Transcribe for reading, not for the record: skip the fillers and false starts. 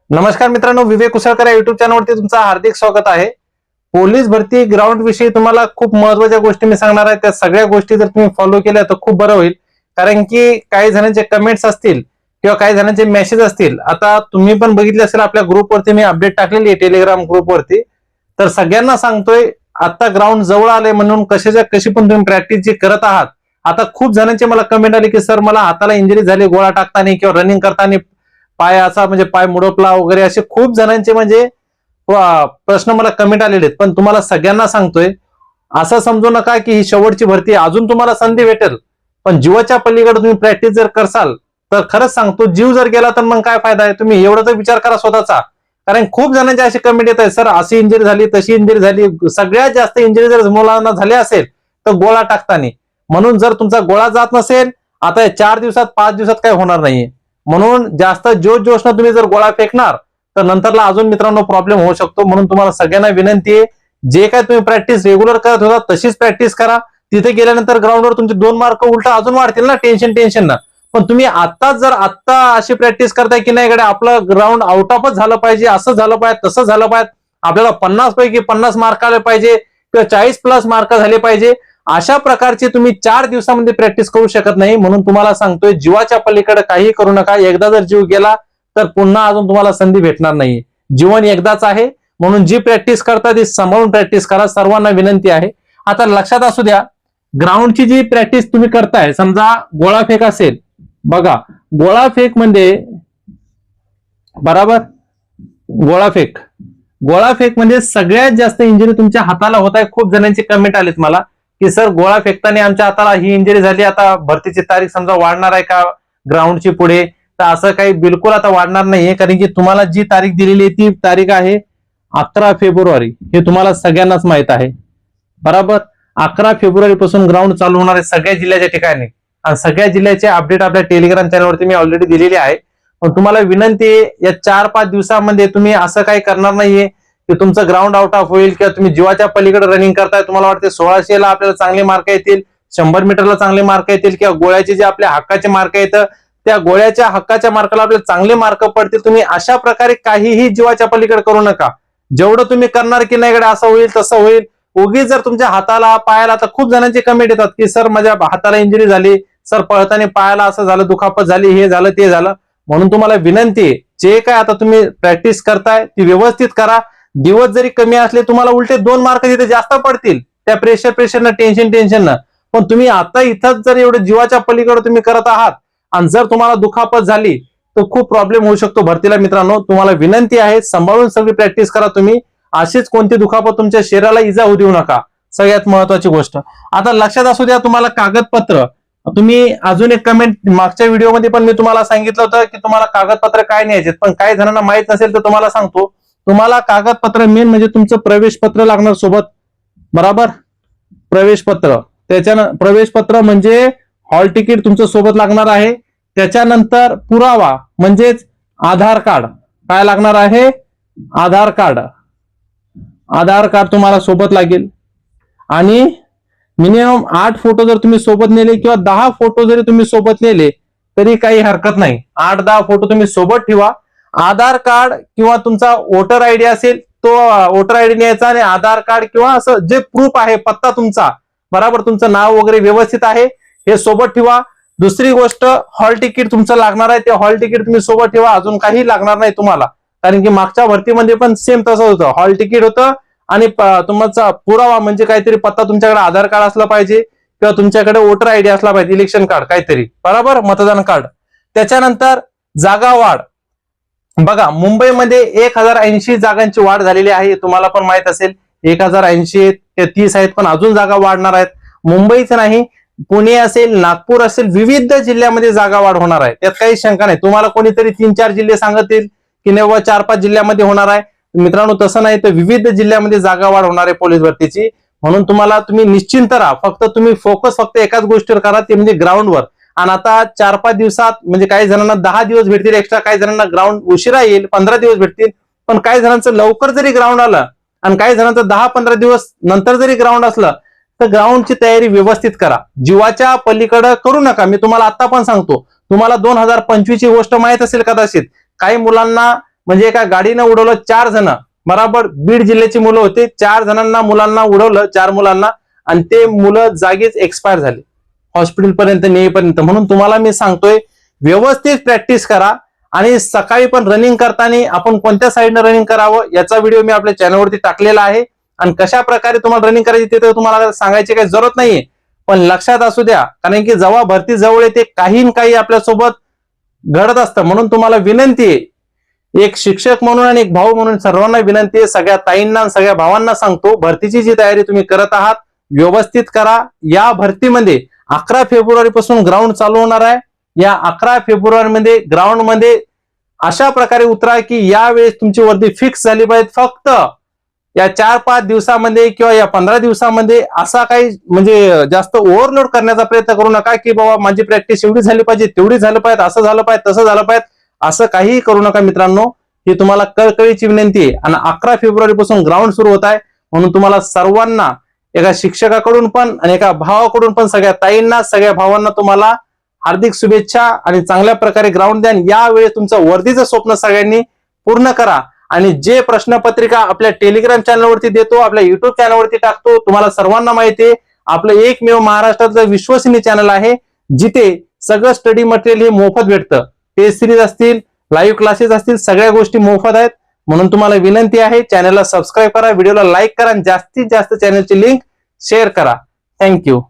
नमस्कार मित्रांनो, विवेक उसळकर या युट्यूब चॅनलवरती तुमचं हार्दिक स्वागत आहे. पोलीस भरती ग्राउंड विषयी तुम्हाला खूप महत्त्वाच्या गोष्टी मी सांगणार आहे. त्या सगळ्या गोष्टी जर तुम्ही फॉलो केल्या तर खूप बरं होईल. कारण की काही जणांचे कमेंट्स असतील किंवा काही जणांचे मेसेज असतील. आता तुम्ही पण बघितले असेल, आपल्या ग्रुपवरती मी अपडेट टाकलेली आहे टेलिग्राम ग्रुपवरती. तर सगळ्यांना सांगतोय, आता ग्राउंड जवळ आले म्हणून कशी पण तुम्ही प्रॅक्टिस जी करत आहात. आता खूप जणांचे मला कमेंट आले की सर मला हाताला इंजरी झाली गोळा टाकताना किंवा रनिंग करताना, पाय असा म्हणजे पाय मुडपला वगैरे, असे खूप जणांचे म्हणजे प्रश्न मला कमेंट आलेले आहेत. पण तुम्हाला सगळ्यांना सांगतोय, असं समजू नका की ही शेवटची भरती, अजून तुम्हाला संधी भेटेल. पण जीवाच्या पलीकडे तुम्ही प्रॅक्टिस जर करसाल तर खरंच सांगतो, जीव जर गेला तर मग काय फायदा आहे. तुम्ही एवढा तर विचार करा स्वतःचा. कारण खूप जणांचे असे कमेंट येत आहेत, सर अशी इंजरी झाली तशी इंजरी झाली. सगळ्यात जास्त इंजरी जर मुलांना झाली असेल तर गोळा टाकताना. म्हणून जर तुमचा गोळा जात नसेल, आता 4 दिवसात 5 दिवसात काही होणार नाहीये. म्हणून जास्त जोशनं तुम्ही जर गोळा फेकणार तर नंतरला अजून मित्रांनो प्रॉब्लेम होऊ शकतो. म्हणून तुम्हाला सगळ्यांना विनंती आहे, जे काय तुम्ही प्रॅक्टिस रेग्युलर करत होता तशीच प्रॅक्टिस करा. तिथे गेल्यानंतर ग्राउंडवर तुमचे 2 मार्क उलट अजून वाढतील ना, टेन्शन ना. पण तुम्ही आत्ता अशी प्रॅक्टिस करताय की नाही, आपलं ग्राउंड आउट ऑफच झालं पाहिजे, असं झालं पाहिजे तसं झालं पाहिजे, आपल्याला 50 पैकी 50 मार्क आले पाहिजे किंवा 40 प्लस मार्क झाले पाहिजे, अशा प्रकारची तुम्ही 4 दिवसामध्ये प्रॅक्टिस करू शकत नाही. म्हणून तुम्हाला सांगतोय, जीवाच्या पलीकडे काही करू नका. एकदा जर जीव गेला तर पुन्हा अजून तुम्हाला संधी भेटणार नाही. जीवन एकदाच आहे. म्हणून जी प्रॅक्टिस करता ती सांभाळून प्रॅक्टिस करा, सर्वांना विनंती आहे. आता लक्षात असू द्या, ग्राउंडची जी प्रॅक्टिस तुम्ही करताय, समजा गोळाफेक असेल, बघा गोळाफेक म्हणजे बराबर, गोळाफेक म्हणजे सगळ्यात जास्त इंजुरी तुमच्या हाताला होत आहे. खूप जणांचे कमेंट आलेत मला की सर गोळा फेकताना आमच्या हाताला ही इंजुरी झाली, आता भरतीची तारीख समजा वाढणार आहे का ग्राउंडची पुढे? तर असं काही बिलकुल आता वाढणार नाहीये. कारण की तुम्हाला जी तारीख दिलेली आहे ती तारीख आहे 11 फेब्रुवारी. हे तुम्हाला सगळ्यांनाच माहित आहे, बरोबर. 11 फेब्रुवारी पासून ग्राउंड चालू होणार आहे सगळ्या जिल्ह्याच्या ठिकाणी. आणि सगळ्या जिल्ह्याचे अपडेट आपल्या टेलिग्राम चॅनलवरती मी ऑलरेडी दिलेली आहे. पण तुम्हाला विनंती आहे, या 4-5 दिवसामध्ये तुम्ही असं काही करणार नाहीये की तुमचं ग्राउंड आउट ऑफ होईल किंवा तुम्ही जीवाच्या पलीकडे रनिंग करताय. तुम्हाला वाटते 1600ला आपल्याला चांगले मार्क येतील, 100 मीटरला चांगले मार्क येतील किंवा गोळ्याचे जे आपल्या हक्काचे मार्क येतं त्या गोळ्याच्या हक्काच्या मार्काला आपल्याला चांगले मार्क पडतील. तुम्ही अशा प्रकारे काहीही जीवाच्या पलीकडे करू नका. जेवढं तुम्ही करणार की नाही असं होईल तसं होईल, उगीच जर तुमच्या हाताला पायाला, आता खूप जणांचे कमेंट येतात की सर माझ्या हाताला इंजुरी झाली, सर पळताना पायाला असं झालं, दुखापत झाली, हे झालं ते झालं. म्हणून तुम्हाला विनंती आहे, जे काय आता तुम्ही प्रॅक्टिस करताय ती व्यवस्थित करा. दिवस जरी कमी असले, तुम्हाला उलटे 2 मार्क तिथे जास्त पडतील. त्या प्रेशरनं, टेन्शन. पण तुम्ही आता इथंच जर एवढं जीवाच्या पलीकडे तुम्ही करत आहात आणि जर तुम्हाला दुखापत झाली तर खूप प्रॉब्लेम होऊ शकतो भरतीला. मित्रांनो, तुम्हाला विनंती आहे, सांभाळून सगळी प्रॅक्टिस करा तुम्ही. अशीच कोणती दुखापत तुमच्या शरीराला इजा होऊ देऊ नका, सगळ्यात महत्वाची गोष्ट. आता लक्षात असू द्या, तुम्हाला कागदपत्र, तुम्ही अजून एक कमेंट मागच्या व्हिडिओमध्ये पण मी तुम्हाला सांगितलं होतं की तुम्हाला कागदपत्र काय न्यायचे. पण काही जणांना माहित नसेल तर तुम्हाला सांगतो, तुम्हाला कागदपत्र मेन म्हणजे तुमचं प्रवेश पत्र लागणार सोबत, बरोबर. प्रवेश पत्र म्हणजे हॉल तिकीट तुमचं सोबत लागणार आहे. त्याच्यानंतर पुरावा म्हणजेच आधार कार्ड. काय लागणार आहे? आधार कार्ड तुम्हाला सोबत लागेल. आणि मिनिमम 8 फोटो जर तुम्ही सोबत नेले किंवा 10 फोटो जरी तुम्ही सोबत नेले तरी काही हरकत नाही. 8-10 फोटो तुम्ही सोबत ठेवा. आधार कार्ड किंवा तुमचा वोटर आयडी असेल तो वोटर आयडी न्यायचा, आणि आधार कार्ड किंवा असं जे प्रूफ आहे, पत्ता तुमचा बरोबर, तुमचं नाव वगैरे व्यवस्थित आहे हे सोबत ठेवा. दुसरी गोष्ट, हॉल तिकीट तुमचं लागणार आहे, ते हॉल तिकीट तुम्ही सोबत ठेवा. अजून काही लागणार नाही तुम्हाला. कारण की मागच्या भरतीमध्ये पण सेम तसं होतं, हॉल तिकीट होतं आणि तुमचा पुरावा म्हणजे काहीतरी पत्ता, तुमच्याकडे आधार कार्ड असला पाहिजे किंवा तुमच्याकडे वोटर आयडी असला पाहिजे, इलेक्शन कार्ड काहीतरी, बरोबर, मतदान कार्ड. त्याच्यानंतर जागा वाढ. बघा, मुंबईमध्ये 1080 जागांची वाढ झालेली आहे, तुम्हाला पण माहित असेल. 1080 ते 30 आहेत, पण अजून जागा वाढणार आहेत. मुंबईच नाही, पुणे असेल, नागपूर असेल, विविध जिल्ह्यामध्ये जागा वाढ होणार आहे, त्यात काही शंका नाही. तुम्हाला कोणीतरी 3-4 जिल्हे सांगतील की नाही 4-5 जिल्ह्यामध्ये होणार आहे. मित्रांनो, तसं नाही, तर विविध जिल्ह्यामध्ये जागा वाढ होणार आहे पोलीस भरतीची. म्हणून तुम्ही निश्चिंत राहा. फक्त तुम्ही फोकस एकाच गोष्टीवर करा, ते म्हणजे ग्राउंडवर. आणि आता 4-5 दिवसात म्हणजे काही जणांना 10 दिवस भेटतील एक्स्ट्रा, काही जणांना ग्राउंड उशिरा येईल, 15 दिवस भेटतील. पण काही जणांचं लवकर जरी ग्राउंड आलं आणि काही जणांचं 10-15 दिवस नंतर जरी ग्राउंड असलं तर ग्राउंडची तयारी व्यवस्थित करा. जीवाच्या पलीकडे करू नका. मी तुम्हाला आता पण सांगतो, तुम्हाला 2025 ची गोष्ट माहित असेल कदाचित. काही मुलांना म्हणजे एका गाडीनं उडवलं 4 जण, बराबर बीड जिल्ह्याची मुलं होती, 4 जणांना मुलांना उडवलं, 4 मुलांना, आणि ते मुलं जागीच एक्सपायर झाले हॉस्पिटल पर्यंत नेईपर्यंत. म्हणून तुम्हाला मी सांगतोय व्यवस्थित प्रॅक्टिस करा. आणि सकाळी पण रनिंग करताना आपण कोणत्या साईडनं रनिंग करावं याचा व्हिडिओ मी आपल्या चॅनलवरती टाकलेला आहे. आणि कशा प्रकारे तुम्हाला रनिंग करायची ते तर तुम्हाला सांगायची काही जरूरत नाहीये, पण लक्षात असू द्या, कारण की जेव्हा भरती जवळ येते काही न काही आपल्यासोबत घडत असतं. म्हणून तुम्हाला विनंती आहे, एक शिक्षक म्हणून आणि एक भाऊ म्हणून सर्वांना विनंती आहे, सगळ्या ताईंना सगळ्या भावांना सांगतो, भरतीची जी तयारी तुम्ही करत आहात व्यवस्थित करा. या भरतीमध्ये 11 फेब्रुवारी पासून ग्राउंड चालू होणार आहे. या 11 फेब्रुवारी मध्ये ग्राउंड मध्ये अशा प्रकारे उतरा की यावेळेस तुमची वर्दी फिक्स झाली पाहिजे. फक्त या 4-5 दिवसामध्ये किंवा या 15 दिवसामध्ये असा काही म्हणजे जास्त ओव्हरलोड करण्याचा प्रयत्न करू नका की बाबा माझी प्रॅक्टिस एवढी झाली पाहिजे, तेवढी झालं पाहिजे, असं झालं पाहिजे, तसं झालं पाहिजे, असं काहीही करू नका मित्रांनो. ही तुम्हाला कळकळीची विनंती आहे. आणि 11 फेब्रुवारी पासून ग्राउंड सुरू होत आहे, म्हणून तुम्हाला सर्वांना एका शिक्षकाकडून पण आणि एका भावाकडून पण सगळ्या ताईंना सगळ्या भावांना तुम्हाला हार्दिक शुभेच्छा. आणि चांगल्या प्रकारे ग्राउंड द्या. यावेळी तुमचं वर्दीचं स्वप्न सगळ्यांनी पूर्ण करा. आणि जे प्रश्नपत्रिका आपल्या टेलिग्राम चॅनलवरती देतो, आपल्या युट्यूब चॅनलवरती टाकतो, तुम्हाला सर्वांना माहिती आहे आपलं एकमेव महाराष्ट्रातलं विश्वसनीय चॅनल आहे, जिथे सगळं स्टडी मटेरियल हे मोफत भेटतं. टेस्ट सिरीज असतील, लाईव्ह क्लासेस असतील, सगळ्या गोष्टी मोफत आहेत. म्हणून तुम्हाला विनंती आहे, चॅनलला सबस्क्राईब करा, व्हिडिओला लाईक करा आणि जास्तीत जास्त चॅनलची लिंक शेअर करा. थँक्यू.